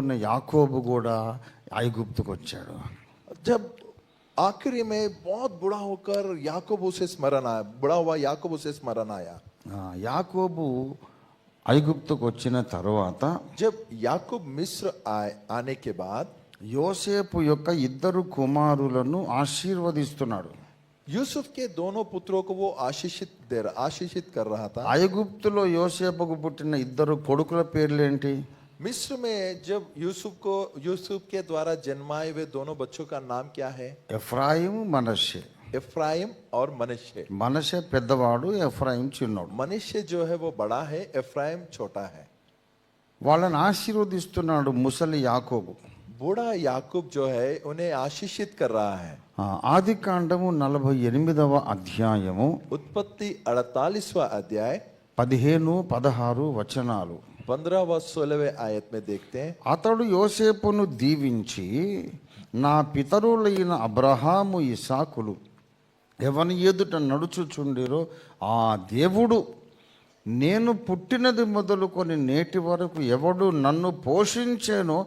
ఉన్న యాకోబు కూడా ఐగుప్తుకు వచ్చాడు. जब आखिरी में बहुत बुढ़ा होकर याकूब उसे स्मरण आया, बुढ़ा हुआ याकूब उसे स्मरण आया. యాకోబు ఐగుప్తుకు వచ్చిన తర్వాత जब याकूब मिस्र आने के बाद యోసేపు యొక్క ఇద్దరు కుమారులను ఆశీర్వదిస్తున్నాడు. यूसुफ के दोनों पुत्रों को वो आशीषित कर रहा था. ఐగుప్తులో యోసేపుకు పుట్టిన ఇద్దరు కొడుకుల పేర్లేంటి? मिस्र में जब यूसुफ के द्वारा जन्माए हुए दोनों बच्चों का नाम क्या है? ఎఫ్రాయిం, మనష్షే. एफ्राइम और मनश्शे. మనష్షే పెద్దవాడు, ఎఫ్రాయిం చిన్నోడు. मनश्शे जो है वो बड़ा है, एफ्राइम छोटा है. వాళ్ళని ఆశీర్వదిస్తున్నాడు ముసలి యాకోబు. बूढ़ा याकूब जो है उन्हें आशीषित कर रहा है. ఆది కాండము 48వ అధ్యాయము उत्पत्ति 48वां अध्याय 15-16 వచనాలు. 15 व 16वें आयत में देखते हैं. అతడు యోసేపును దీవించి, నా పితరులైన అబ్రహాము, ఇసాకులు ఎవని ఎదుట నడుచుచుండిరో ఆ దేవుడు, నేను పుట్టినది మొదలుకొని నేటి వరకు ఎవడు నన్ను పోషించేనో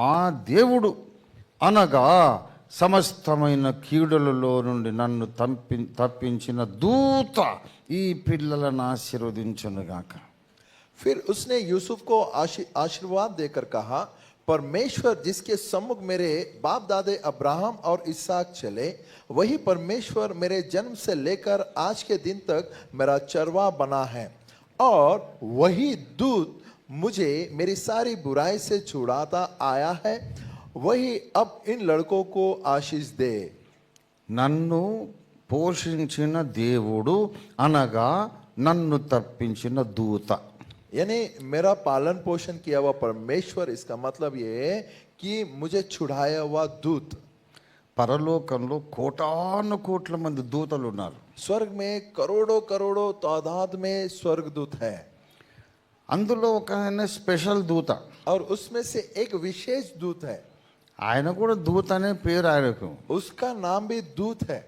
ఆ దేవుడు, అనగా సమస్తమైన కీడులలో నుండి నన్ను తప్పించిన దూత ఈ పిల్లలను ఆశీర్వదించునుగాక. फिर उसने यूसुफ को आशीर्वाद देकर कहा, परमेश्वर जिसके सम्मुख मेरे बाप दादे अब्राहम और इसहाक चले, वही परमेश्वर मेरे जन्म से लेकर आज के दिन तक मेरा चरवा बना है, और वही दूत मुझे मेरी सारी बुराई से छुड़ाता आया है. वही अब इन लड़कों को आशीष दे. నన్ను పోషించిన దేవుడు అనగా నన్ను తప్పించిన దూత. यानी मेरा पालन पोषण किया हुआ परमेश्वर, इसका मतलब ये है कि मुझे छुड़ाया हुआ दूत. పరలోకంలో కోటాను కోట్ల మంది దూతలు ఉన్నారు. स्वर्ग में करोड़ों करोड़ों तादाद में स्वर्गदूत है. అందులో ఒక ఆయన స్పెషల్ దూత. और उसमें से एक विशेष दूत है. ఆయన కూడా దూత అనే పేరు ఆయనకు. उसका नाम भी दूत है.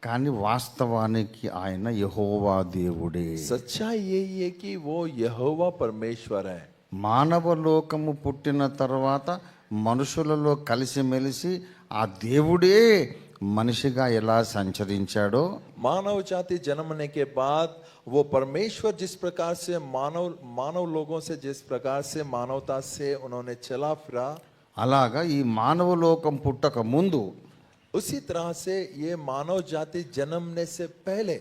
కానీ వాస్తవానికి ఆయన యెహోవా దేవుడే. सच्चाई यही है कि वो यहोवा परमेश्वर है. మానవ లోకము పుట్టిన తర్వాత మనుషులలో కలిసిమెలిసి ఆ దేవుడే మనిషిగా ఎలా సంచరించాడో, मानव जाति जन्मने के बाद वो परमेश्वर जिस प्रकार से मानव लोगों से जिस प्रकार से मानवता से उन्होंने चला फिरा, అలాగా ఈ మానవ లోకం పుట్టక ముందు उसी तरह से ये मानव जाति जन्मने से पहले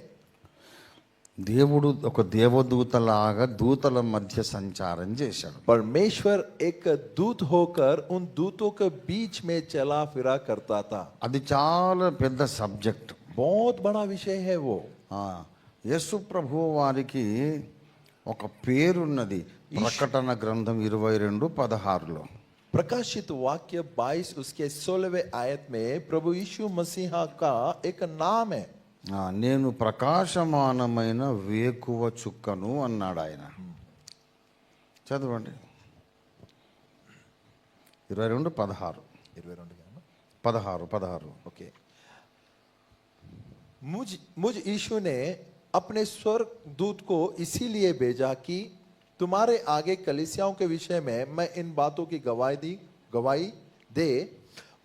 దేవుడు ఒక దేవదూతలాగా దూతల మధ్య సంచారం చేశాడు. परमेश्वर एक दूत होकर उन दूतों के बीच में चला फिरा करता था. అది చాలా పెద్ద సబ్జెక్ట్. बहुत बड़ा विषय है वो. యేసు ప్రభు వారికి ఒక పేరున్నది. ప్రకటన గ్రంథం 22:16లో प्रकाशित वाक्य 22 उसके 16वें आयत में प्रभु यीशु मसीह का एक नाम है. నేను ప్రకాశమానమైన వేకువ చుక్కను అన్నాడు ఆయన. చదవండి 22:16. 16. ओके. मुझ यीशु ने अपने स्वर्ग दूत को इसीलिए भेजा कि तुम्हारे आगे कलीसियाओं के विषय में मैं इन बातों की गवाही दे.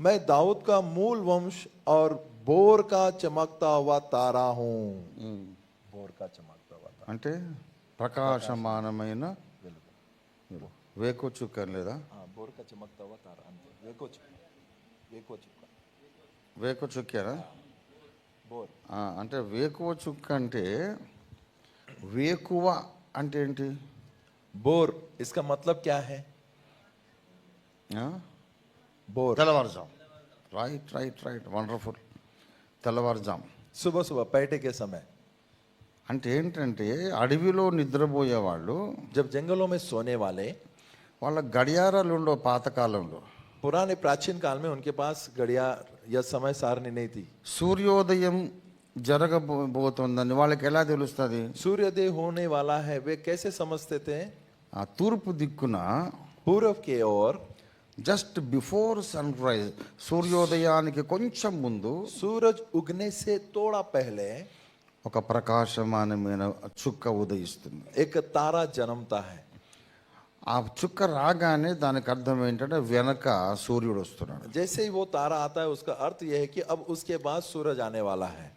मैं दाऊद का मूल वंश और बोर का चमकता हुआ तारा हूं. बोर का चमकता हुआ तारा అంటే ప్రకాశమానమైన వేకువ చుక్క లేదా? बोर का चमकता हुआ तारा अंते వేకువ చుక్కేనా? बोर అంటే వేకువ చుక్క అంటే వేకువ అంటే ఏంటి? बोर इसका मतलब क्या है? बोर తెల్లవారుజాము. Right wonderful. తెల్లవారుజాము, सुबह सुबह पैठे के समय. అంటే ఏంటంటే అడవిలో నిద్రపోయేవాళ్ళు, जब जंगलों में सोने वाले, వాళ్ళ గడియారాలు ఉండవు పాతకాలంలో. पुराने प्राचीन काल में उनके पास घड़ियां या समय सारणी नहीं थी. సూర్యోదయం జరగబోతోందని వాళ్ళకి ఎలా తెలుస్తుంది? सूर्योदय होने वाला है वे कैसे समझते थे? ఆ తూర్పు దిక్కున पूर्व के ओर జస్ట్ బిఫోర్ సన్ రైజ్, సూర్యోదయానికి కొంచెం ముందు सूरज उगने से थोड़ा पहले ఒక ప్రకాశమానమైన చుక్క ఉదయిస్తుంది. एक तारा जन्मता है. ఆ చుక్క రాగానే దానికి అర్థం ఏంటంటే వెనక సూర్యుడు వస్తున్నాడు. जैसे ही वो तारा आता है उसका अर्थ यह है कि अब उसके बाद सूरज आने वाला है।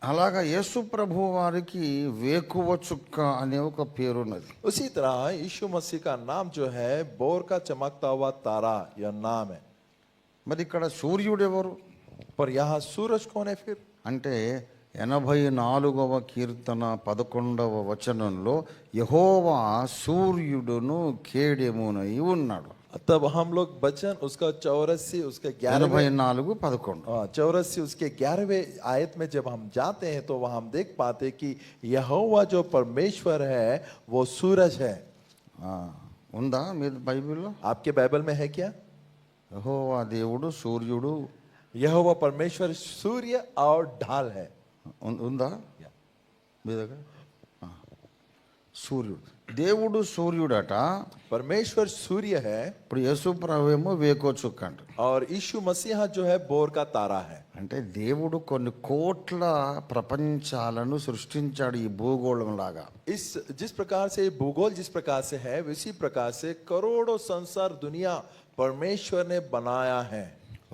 అలాగా యేసు ప్రభు వారికి వేకువ చుక్క అనే ఒక పేరున్నది. उसी तरह यीशु मसीह का नाम जो है बोर का चमकता हुआ तारा, यह नाम है। మరి ఇక్కడ సూర్యుడు ఎవరు पर यहाँ सूरज कौन है फिर? అంటే 84వ కీర్తన 11వ వచనంలో యెహోవా సూర్యుడును కేడెమునై ఉన్నాడు. तब हम लोग बचन उसका 84 उसके 11वें 84:11 84 उसके 11वें आयत में जब हम जाते हैं तो वहां हम देख पाते कि यहोवा जो परमेश्वर है वो सूरज है। ఉందా మీ బైబిల్లో? आपके बाइबल में है क्या? యెహోవా దేవుడు సూర్యుడు यहोवा परमेश्वर सूर्य और ढाल है। ఉందా మీ దగ్గర? సూర్యుడు దేవుడు సూర్యుడట. परमेश्वर सूर्य है ఇప్పుడు యేసు ప్రభు ఏమో వేకో చుక్క అంట. और यीशु मसीह जो है बोर का तारा है। అంటే దేవుడు కొన్ని కోట్ల ప్రపంచాలను సృష్టించాడు ఈ భూగోళం లాగా. इस जिस प्रकार से भूगोल जिस प्रकार से है उसी प्रकार से करोड़ों संसार दुनिया परमेश्वर ने बनाया है।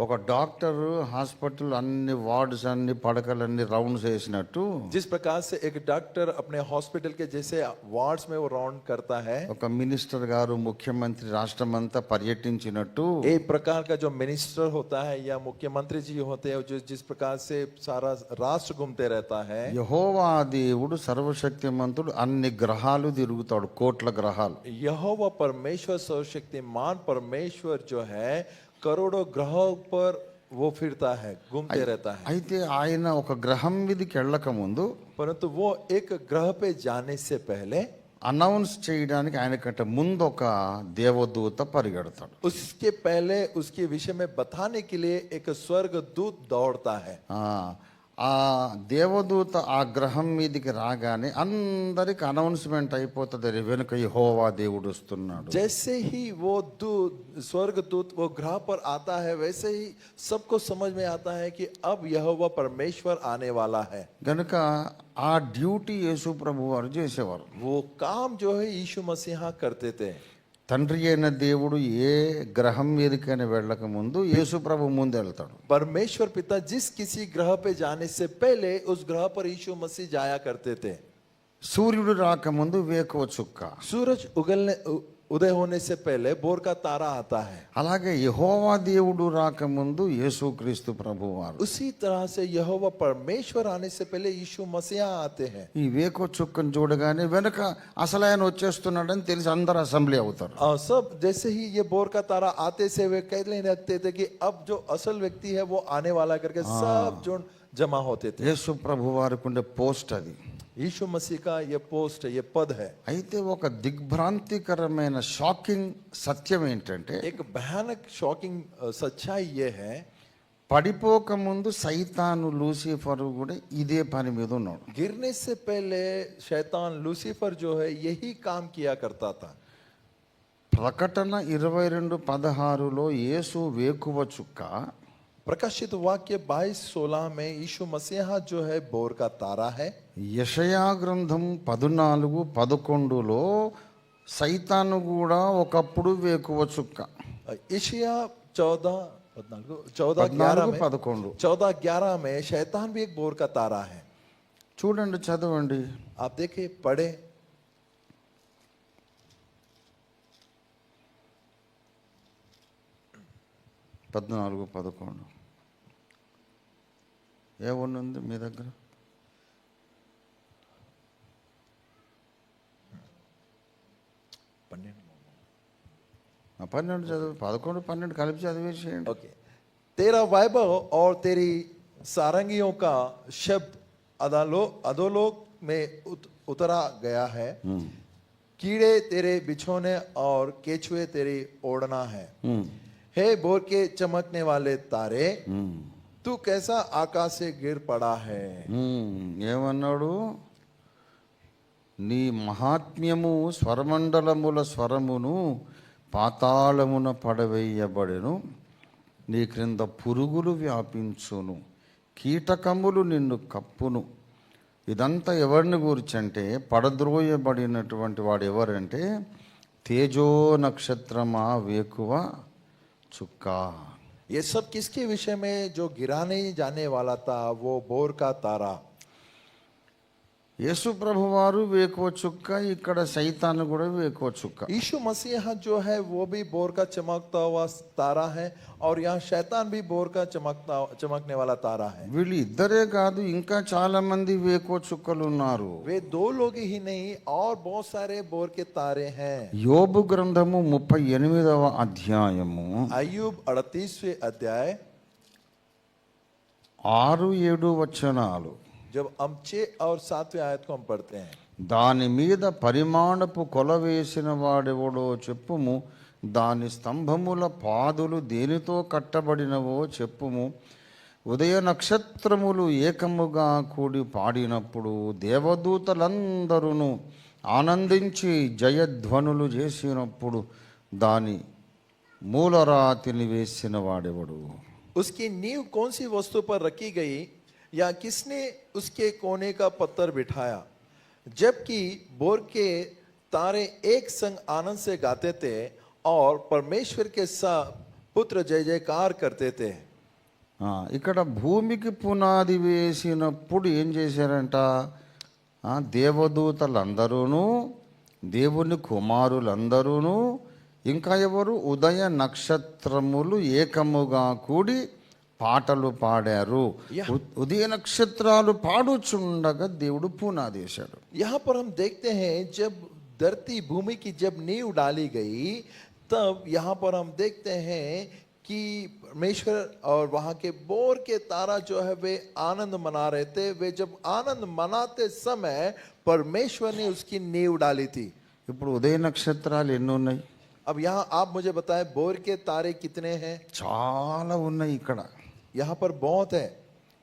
ఒక డాక్టర్ హాస్పిటల్ అన్ని వార్డ్స్ అన్ని పడకలన్నీ రౌండ్స్ వేసినట్టు जिस प्रकार से एक डॉक्टर अपने हॉस्पिटल के जैसे वार्ड्स में वो राउंड करता है, ఒక మినిస్టర్ గారు ముఖ్యమంత్రి రాష్ట్రమంతా పర్యటించినట్టు एक प्रकार का जो मिनिस्टर होता है या मुख्यमंत्री जी होते हैं जो जिस प्रकार से सारा राष्ट्र घूमते रहता है, యెహోవా దేవుడు సర్వశక్తిమంతుడు అన్ని గ్రహాలు తిరుగుతాడు, కోట్ల గ్రహాలు. यहोवा परमेश्वर सर्वशक्तिमान परमेश्वर जो है करोड़ों ग्रहों पर वो फिरता है, घूमते रहता है। అయితే ఆయన ఒక గ్రహం మీదకి వెళ్ళక ముందు परंतु वो एक ग्रह पे जाने से पहले అనౌన్స్ చేయడానికి ఆయనకంటే ముందు ఒక దేవదూత పరిగెడతాడు. उसके पहले उसके विषय में बताने के लिए एक स्वर्ग दूत दौड़ता है। ఆ దేవదూత ఆ గ్రహం మీదకి రాగానే అందరికి అనౌన్స్మెంట్ అయిపోతుంది, వెనుక యెహోవా దేవుడు వస్తున్నాడు. जैसे ही वो दूत स्वर्ग दूत वो ग्रह पर आता है वैसे ही सबको समझ में आता है कि अब यहोवा परमेश्वर आने वाला है। గనుక ఆ డ్యూటీ యేసు ప్రభు వారు చేసేవారు. वो काम जो है यीशु मसीह करते थे। తండ్రి అయిన దేవుడు ఏ గ్రహం మీదకైనా వెళ్ళక ముందు యేసు ప్రభు ముందు వెళ్తాడు. परमेश्वर पिता जिस किसी ग्रह पे जाने से पहले उस ग्रह पर यीशु मसीह जाया करते थे। సూర్యుడు రాకముందు వేకువ చుక్క, सूरज उदय होने से पहले बोर का तारा आता है। అలాగే యెహోవా దేవుడు రాకముందు యేసుక్రీస్తు ప్రభు వారు. उसी तरह से यहोवा परमेश्वर आने से पहले यीशु मसीह आते हैं। ఈ వేకువ చుక్కను చూడగానే వెనక అసలు ఆయన వచ్చేస్తున్నాడని తెలిసి అందరు అసెంబ్లీ అవుతారు. और सब जैसे ही ये बोर का तारा आते से वे कहने लगते थे कि अब जो असल व्यक्ति है वो आने वाला करके सब जो जमा होते थे। యేసు ప్రభు వారికి ఉండే పోస్ట్ అది. यीशु मसीह का ये पोस्ट ये पद है। అయితే ఒక దిగ్భ్రాంతికరమైన షాకింగ్ సత్యం ఏంటంటే एक भयानक शॉकिंग सच्चाई ये है, పడిపోక ముందు సైతాను లూసిఫర్ కూడా ఇదే పని మీద ఉన్నాడు. गिरने से पहले शैतान लूसीफर जो है यही काम किया करता था। ప్రకటన 22:16లో యేసు వేకువ చుక్క, प्रकाशित वाक्य 22:16 में यीशु मसीह जो है बोर का तारा है। యెషయా గ్రంథం 14:11లో సైతాను కూడా ఒకప్పుడు వేకువ చుక్క. यशायाह 14:11 में शैतान भी एक बोर का तारा है। చూడండి, చదవండి. आप देखिए, पढ़े। పద్నాలుగు 11 ఏముంది మీ దగ్గర? 12 చదువు, 11, 12 కలిపి చదివేసేయండి. ओके। तेरा वैभव और तेरी सारंगियों का शब्द अधोलोक में उतरा गया है। कीड़े तेरे बिछोने और केचुए तेरी ओढ़ना है। हे बोर के चमकने वाले तारे, तू कैसा आकाश से गिर पड़ा है। ఏమన్నాడు? నీ మహాత్మ్యము స్వరమండలముల స్వరమును పాతాళమున పడవేయబడెను, నీ క్రింద పురుగులు వ్యాపించును, కీటకములు నిన్ను కప్పును. ఇదంతా ఎవరిని గురించి అంటే, పడద్రోయబడినటువంటి వాడు ఎవరంటే తేజో నక్షత్రమా వేకువ చుక్క. ये सब किसके विषय में? जो गिरा नहीं जाने वाला था, वो भोर का तारा। యేసు ప్రభువారు వేకువ చుక్క, ఇక్కడ సైతాను కూడా వేకువ చుక్క. यीशु मसीह जो है वो भी भोर का चमकता हुआ तारा है, और यहाँ शैतान भी भोर का चमकने वाला तारा है। వీళ్ళు ఇద్దరే కాదు, ఇంకా చాలా మంది వేకువ చుక్కలు ఉన్నారు. वे दो लोग ही नहीं, और बहुत सारे भोर के तारे हैं। యోబు గ్రంథము 38వ అధ్యాయము अय्यूब 38वें अध्याय 6-7 వచనాలు. जब हम 6 और 7वें आयत को हम पढ़ते हैं, దాని మీద పరిమాణపు కొల వేసిన వాడెవడో చెప్పుము, దాని స్తంభముల పాదులు దేనితో కట్టబడినవో చెప్పుము. ఉదయ నక్షత్రములు ఏకముగా కూడి పాడినప్పుడు దేవదూతలందరూ ఆనందించి జయధ్వనులు చేసినప్పుడు దాని మూలరాతిని వేసిన వాడెవడు? उसकी नींव कौन सी वस्तु पर रखी गई, या किसने उसके कोने का पत्थर बिठाया? जबकि भोर के तारे एक संग आनंद से गाते थे और परमेश्वर के साथ पुत्र जय जयकार करते थे। ఇక్కడ భూమికి పునాది వేసినప్పుడు ఏం చేశారంట? దేవదూతలందరూను, దేవుని కుమారులందరూను, ఇంకా ఎవరు? ఉదయ నక్షత్రములు ఏకముగా కూడి పాటలు పాడారు. ఉదయ నక్షత్రాలు పాడుచుండగా దేవుడు పునాది వేశాడు. यहाँ पर हम देखते हैं जब धरती भूमि की जब नींव डाली गई, तब यहाँ पर हम देखते हैं कि परमेश्वर और वहाँ के बोर के तारा जो है वे आनंद मना रहे थे। वे जब आनंद मनाते समय परमेश्वर ने उसकी नींव डाली थी। ఇప్పుడు ఉదయ నక్షత్రాలు ఎన్ని ఉన్నాయి? अब यहाँ आप मुझे बताएं बोर के तारे कितने हैं? చాలా ఉన్నాయి. ఇక్కడ यहाँ पर बहुत है।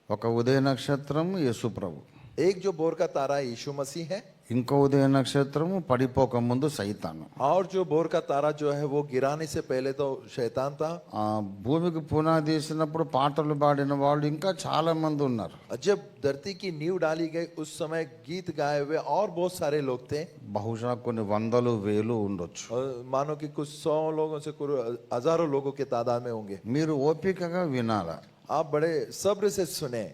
ఒక ఉదయ నక్షత్రం యేసు ప్రభు, एक जो बोर का तारा यीशु मसीह है, ఇంకో ఉదయ నక్షత్రము పడిపోక ముందు సైతాను. और जो बोर का तारा जो है वो गिराने से पहले तो शैतान था। భూమికి పునాది వేసినప్పుడు పాటలు పాడిన వాళ్ళు ఇంకా చాలా మంది ఉన్నారు. जब धरती की नींव डाली गई उस समय गीत गाए हुए और बहुत सारे लोग थे। బహుశా కొన్ని వందలు వేలు ఉండొచ్చు. और मानो कि कुछ 100 लोगों से कुछ हजारों लोगों के तादाद में होंगे। మీరు ఓపికగా వినాలా, आप बड़े सब्र से सुने।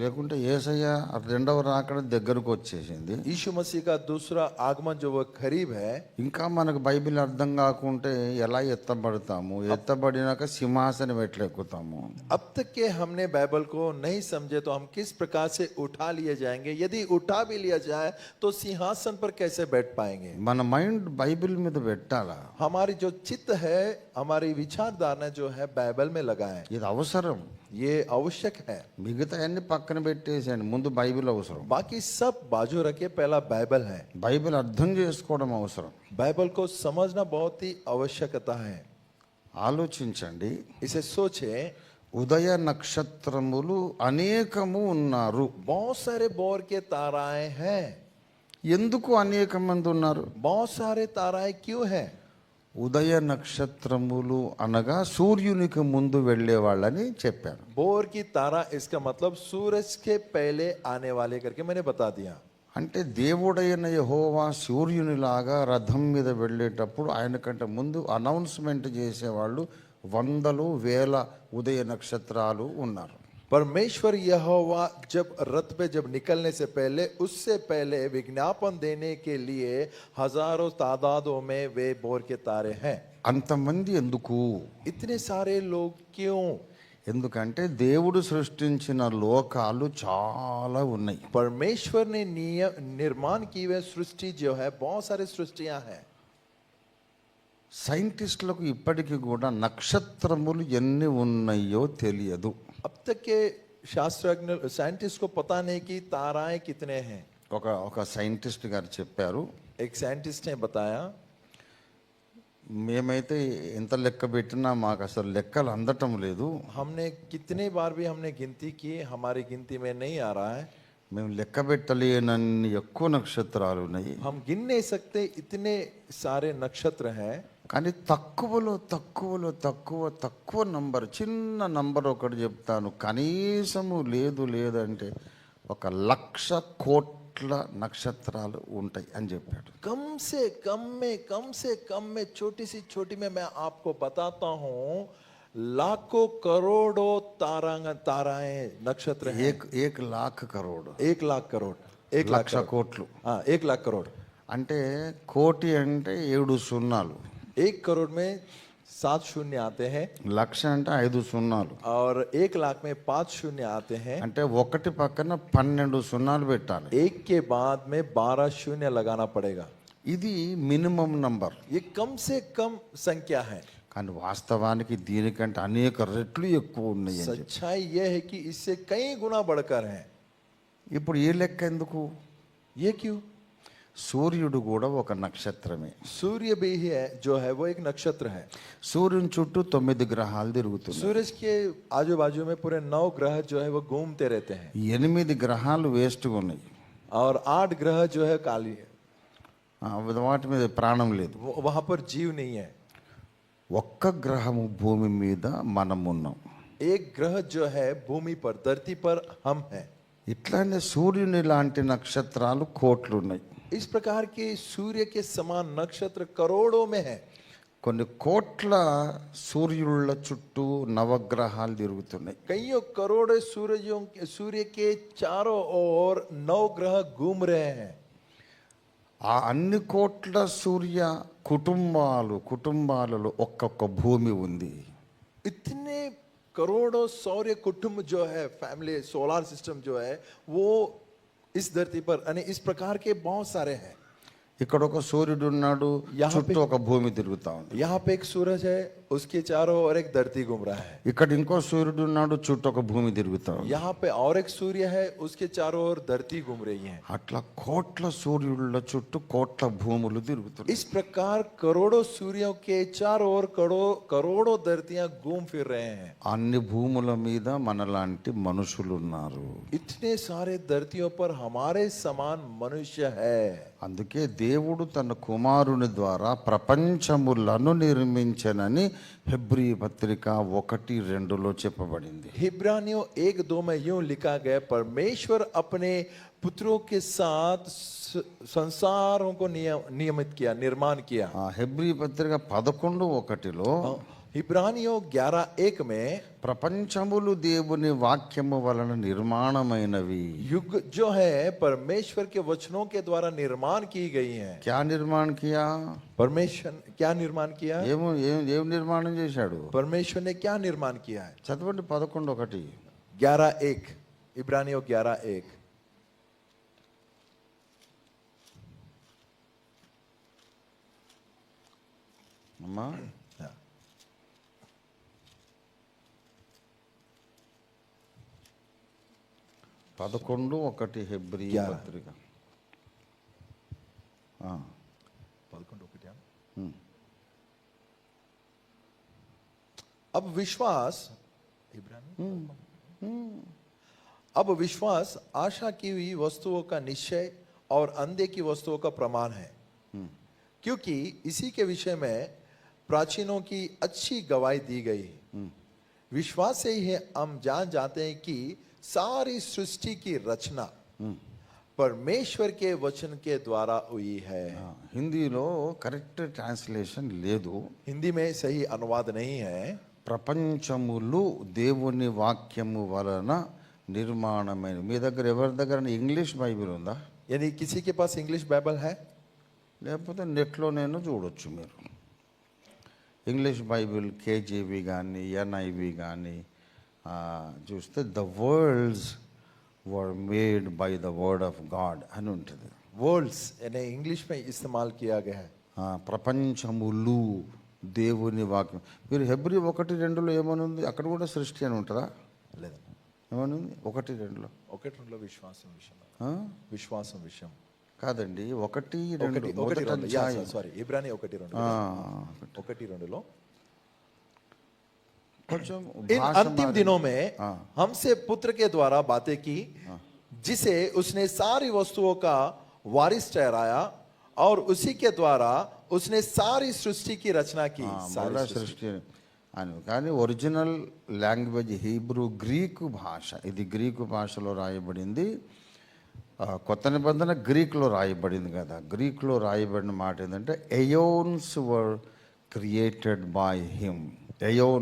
లేకుంటే యేసయ్య రెండవ రాకడ దగ్గరకు వచ్చేసింది. यीशु मसीह का दूसरा आगमन जो वो करीब है। ఇంకా మనకు బైబిల్ అర్థం కాకుంటే ఎలా ఎత్తబడతాము, ఎత్తబడినాక సింహాసనం ఎట్లా ఎక్కుతాము? अब तक के हमने बाइबल को नहीं समझे तो हम किस प्रकार से उठा लिए जाएंगे? यदि उठा भी लिया जाए तो सिंहासन पर कैसे बैठ पाएंगे? మన మైండ్ బైబిల్ మీద పెట్టాలా? हमारी जो चित्त है, हमारी विचारधारा जो है बाइबल में लगाएं। ఇది అవసరం. ये आवश्यक है। మిగతా అన్ని పక్కన పెట్టేసేయండి, ముందు బైబిల్ అవసరం. बाकी सब बाजू रखे, पहला बाइबल है। బైబిల్ అర్థం చేసుకోవడం అవసరం. बाइबल को समझना बहुत ही आवश्यकता है। ఆలోచించండి. इसे सोचे। ఉదయ నక్షత్రములు అనేకము ఉన్నారు. बहुत सारे बोर के ताराएं हैं। ఎందుకు అనేక మంది ఉన్నారు? बहुत सारे ताराएं क्यों हैं? ఉదయ నక్షత్రములు అనగా సూర్యునికి ముందు వెళ్ళే వాళ్ళని చెప్పాను. बोर की तारा इसका मतलब सूरज के पहले आने वाले करके मैंने बता दिया। అంటే దేవుడైన యెహోవా సూర్యునిలాగా రథం మీద వెళ్ళేటప్పుడు ఆయన కంటే ముందు అనౌన్స్మెంట్ చేసేవాళ్ళు వందలు వేల ఉదయ నక్షత్రాలు ఉన్నారు. परमेश्वर यहोवा जब रथ पे जब निकलने से पहले, उससे पहले विज्ञापन देने के लिए हजारों तादादों में वे बोर के तारे हैं। అంతమంది ఎందుకు? इतने सारे लोग क्यों? ఎందుకంటే దేవుడు సృష్టించిన లోకాలు చాలా ఉన్నాయి. परमेश्वर ने निर्माण की हुई सृष्टि जो है, बहुत सारी सृष्टियां हैं। సైంటిస్టులకు ఇప్పటికీ కూడా నక్షత్రములు ఎన్ని ఉన్నాయో తెలియదు. अब तक के शास्त्रज्ञ साइंटिस्ट को पता नहीं कि ताराएं कितने हैं। ఒక సైంటిస్ట్ గారు చెప్పారు, एक साइंटिस्ट ने बताया, మేమైతే ఎంత లెక్క పెట్టినా మాకు అసలు లెక్కలు అందటం లేదు. हमने कितने बार भी हमने गिनती की, हमारी गिनती में नहीं आ रहा है। మేము లెక్క పెట్టలేనన్ని ఎక్కువ నక్షత్రాలు ఉన్నాయి. हम गिन नहीं सकते, इतने सारे नक्षत्र हैं। కానీ తక్కువలో తక్కువలో తక్కువ తక్కువ నంబర్, చిన్న నంబర్ ఒకటి చెప్తాను. కనీసము లేదంటే 1,00,00,000 కోట్ల నక్షత్రాలు ఉంటాయి అని చెప్పాడు. कम से कम में छोटी में मैं आपको बताता हूं, लाखों करोड़ों ताराएं नक्षत्र हैं। एक लाख करोड़ 1 लाख करोड़ 1 लाख లక్ష కోట్లు. 1 लाख करोड़। అంటే కోటి అంటే 7 సున్నాలు, 1 करोड़ में 7 शून्य आते हैं లక్ష అంటే 5 సున్నాలు, और 1 लाख में 5 शून्य आते हैं। అంటే ఒకటి పక్కన 12 సున్నాలు పెట్టాలి. एक के बाद में 12 शून्य लगाना पड़ेगा। ఇది మినిమం నంబర్. ये कम से कम संख्या है। కానీ వాస్తవానికి దీనికంటే అనేక రెట్లు ఎక్కువ ఉన్నాయి అని చెప్పి. सच्चाई यह है कि इससे कई गुना बढ़कर है। ఇప్పుడు ఈ లెక్క ఎందుకు? ये क्यों? సూర్యుడు కూడా ఒక నక్షత్రమే. सूर्य भी है जो है वो एक नक्षत्र है। సూర్యుని చుట్టూ 9 గ్రహాలు తిరుగుతున్నాయి. सूरज के आजू बाजू में पूरे 9 ग्रह जो है वो घूमते रहते हैं 8 గ్రహాలు వేస్ట్గా ఉన్నాయి. और 8 ग्रह जो है काली है, వాటి మీద ప్రాణం లేదు. वहां पर जीव नहीं है। ఒక్క గ్రహము భూమి మీద మనం ఉన్నాం. एक ग्रह जो है भूमि पर, धरती पर हम हैं। ఇట్లానే సూర్యుని లాంటి నక్షత్రాలు కోట్లు ఉన్నాయి. इस प्रकार के सूर्य के समान नक्षत्र करोड़ों में है। కొన్ని కోట్ల సూర్యుల చుట్టూ నవగ్రహాలు తిరుగుతున్నాయి. कईयों करोड़ों सूर्य के चारों ओर 9 ग्रह घूम रहे हैं। ఆ అన్ని కోట్ల సూర్య కుటుంబాలలో ఒక్కొక్క భూమి ఉంది. इतने करोड़ों सौर्य कुटुंब जो है, फैमिली सोलर सिस्टम जो है वो इस धरती पर यानी इस प्रकार के बहुत सारे हैं। ఇక్కడ ఒక సూర్యుడు ఉన్నాడు, చుట్టూ ఒక భూమి తిరుగుతా ఉంది. यहाँ पे एक सूरज है, उसके चारों ओर एक धरती घूम रहा है। ఇక్కడ ఇంకో సూర్యుడు ఉన్నాడు, చుట్టూ ఒక భూమి తిరుగుతా ఉంది. यहाँ पे और एक सूर्य है, उसके चारों ओर धरती घूम रही है। అట్లా కోట్ల సూర్యుల చుట్టూ కోట్ల భూములు తిరుగుతున్నాయి. इस प्रकार करोड़ों सूर्यों के चारों ओर करोड़ों धरतियां घूम फिर रहे हैं। అన్ని భూముల మీద మనలాంటి మనుషులు ఉన్నారు. इतने सारे धरतियों पर हमारे समान मनुष्य है। అందుకే దేవుడు తన కుమారుని ద్వారా ప్రపంచములను నిర్మించనని హెబ్రీ పత్రిక 1:2 చెప్పబడింది. हिब्रानियों 1:2 में यूं लिखा गया, परमेश्वर अपने पुत्रों के साथ संसारों को नियमित किया, निर्माण किया। హెబ్రీ పత్రిక 11:1లో हिब्रानियों 11:1 में ప్రపంచములు దేవుని వాక్యము వలన నిర్మాణమైనవి. युग जो है परमेश्वर के वचनों के द्वारा निर्माण की गई है। క్యా నిర్మాణ కియా? परमेश्वर क्या निर्माण किया? ఏం నిర్మాణం చేశాడు? परमेश्वर ने क्या निर्माण किया है? చదవండి 11:1. 11:1 इब्रानियों 11:1। అమ్మా 11:1 హెబ్రీ పత్రిక. 11:1। अब विश्वास आशा की हुई वस्तुओं का निश्चय और अंधे की वस्तुओं का प्रमाण है, क्योंकि इसी के विषय में प्राचीनों की अच्छी गवाही दी गई। विश्वास से ही हम जान जाते हैं कि सारी सृष्टि की रचना परमेश्वर के वचन के द्वारा हुई है। హిందీలో కరెక్ట్ ట్రాన్స్లేషన్ లేదు. हिंदी में सही अनुवाद नहीं है। ప్రపంచములు దేవుని వాక్యము వలన నిర్మాణమైన. మీ దగ్గర ఎవరి దగ్గర ఇంగ్లీష్ బైబిల్ ఉందా? यानी किसी के पास इंग्लिश बाइबल है? లేకపోతే నెట్లో నేను చూడొచ్చు. మీరు ఇంగ్లీష్ బైబిల్ కేజీవి కానీ ఎన్ఐవి కానీ చూస్తే the world's were made by the word of God అని ఉంటుంది. वर्ल्ड्स यानी इंग्लिश में इस्तेमाल किया गया है। ప్రపంచములు దేవుని వాక్యం. మీరు హెబ్రీ 1:2లో ఏమనుంది? అక్కడ కూడా సృష్టి అని ఉంటుందా? లేదు. ఏమనుంది 1:2లో? 1:2 విశ్వాసం విషయం కాదండి. 1:2 సారీ ఇబ్రానీ 1:2లో కొంచెం इन अंतिम दिनों में हमसे पुत्र के द्वारा बातें की, जिसे उसने सारी वस्तुओं का वारिस ठहराया और उसी के द्वारा उसने सारी सृष्टि की रचना की। మళ్ళా సృష్టి అని. కానీ ఒరిజినల్ లాంగ్వేజ్ హీబ్రూ గ్రీకు భాష. ఇది గ్రీకు భాషలో రాయబడింది. కొత్త నిబంధన గ్రీక్లో రాయబడింది కదా. గ్రీక్లో రాయబడిన మాట ఏంటంటే ఎయోన్స్ వర్ క్రియేటెడ్ బై హిమ్. ఎయోన్